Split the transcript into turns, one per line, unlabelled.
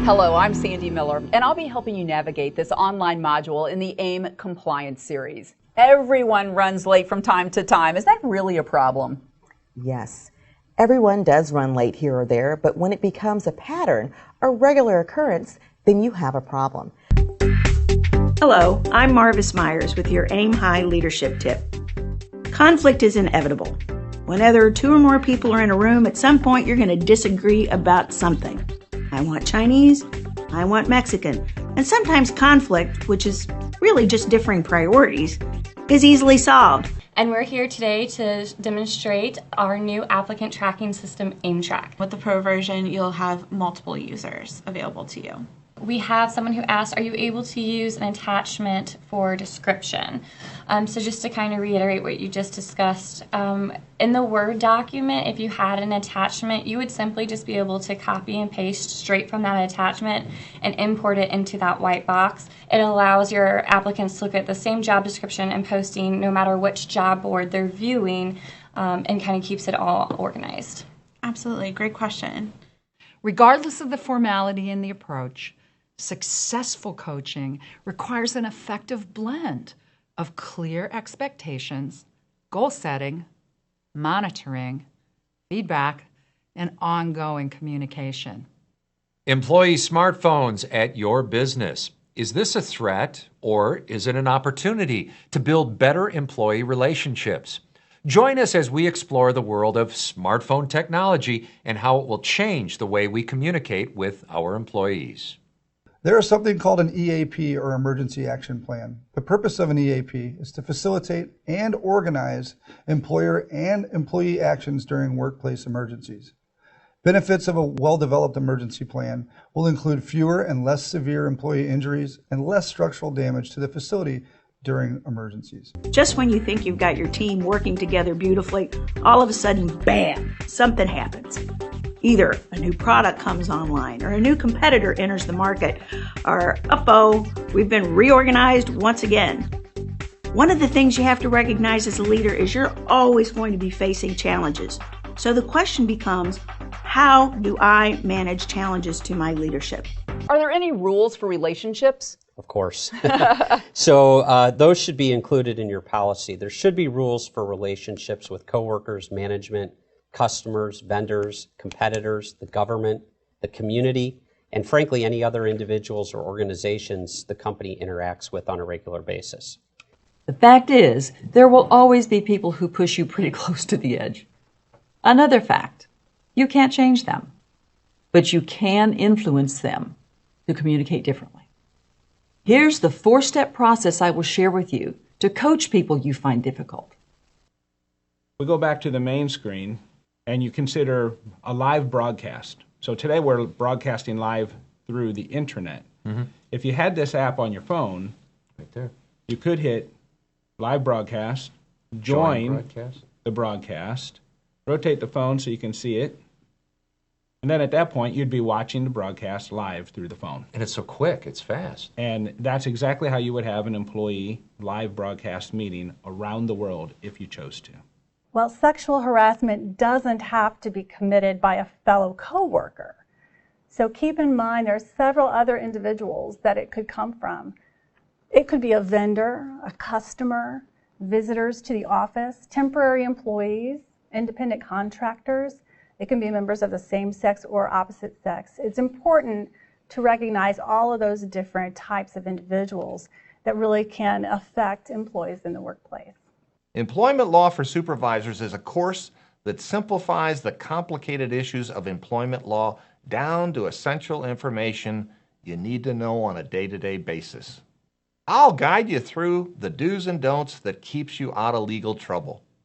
Hello, I'm Sandy Miller, and I'll be helping you navigate this online module in the AAIM Compliance Series. Everyone runs late from time to time. Is that really a problem?
Yes. Everyone does run late here or there, but when it becomes a pattern, a regular occurrence, then you have a problem.
Hello, I'm Marvis Myers with your AIM High Leadership Tip. Conflict is inevitable. Whenever two or more people are in a room, at some point you're going to disagree about something. I want Chinese, I want Mexican, and sometimes conflict, which is really just differing priorities, is easily solved.
And we're here today to demonstrate our new applicant tracking system, AIM Track.
With the Pro version, you'll have multiple users available to you.
We have someone who asked, are you able to use an attachment for description? So just to kind of reiterate what you just discussed, in the Word document, if you had an attachment, you would simply just be able to copy and paste straight from that attachment and import it into that white box. It allows your applicants to look at the same job description and posting no matter which job board they're viewing, and kind of keeps it all organized.
Absolutely, great question.
Regardless of the formality and the approach, successful coaching requires an effective blend of clear expectations, goal setting, monitoring, feedback, and ongoing communication.
Employee smartphones at your business. Is this a threat or is it an opportunity to build better employee relationships? Join us as we explore the world of smartphone technology and how it will change the way we communicate with our employees.
There is something called an EAP, or Emergency Action Plan. The purpose of an EAP is to facilitate and organize employer and employee actions during workplace emergencies. Benefits of a well-developed emergency plan will include fewer and less severe employee injuries and less structural damage to the facility during emergencies.
Just when you think you've got your team working together beautifully, all of a sudden, bam, something happens. Either a new product comes online or a new competitor enters the market, or, uh-oh, we've been reorganized once again. One of the things you have to recognize as a leader is you're always going to be facing challenges. So the question becomes, how do I manage challenges to my leadership?
Are there any rules for relationships?
Of course. So those should be included in your policy. There should be rules for relationships with coworkers, management, customers, vendors, competitors, the government, the community, and frankly, any other individuals or organizations the company interacts with on a regular basis.
The fact is, there will always be people who push you pretty close to the edge. Another fact, you can't change them, but you can influence them to communicate differently. Here's the 4-step process I will share with you to coach people you find difficult.
We go back to the main screen and you consider a live broadcast. So today we're broadcasting live through the internet. Mm-hmm. If you had this app on your phone, right there, you could hit live broadcast, join the broadcast, rotate the phone so you can see it, and then at that point you'd be watching the broadcast live through the phone.
And it's so quick, it's fast.
And that's exactly how you would have an employee live broadcast meeting around the world if you chose to.
Well, sexual harassment doesn't have to be committed by a fellow coworker. So keep in mind there are several other individuals that it could come from. It could be a vendor, a customer, visitors to the office, temporary employees, independent contractors. It can be members of the same sex or opposite sex. It's important to recognize all of those different types of individuals that really can affect employees in the workplace.
Employment Law for Supervisors is a course that simplifies the complicated issues of employment law down to essential information you need to know on a day-to-day basis. I'll guide you through the do's and don'ts that keeps you out of legal trouble.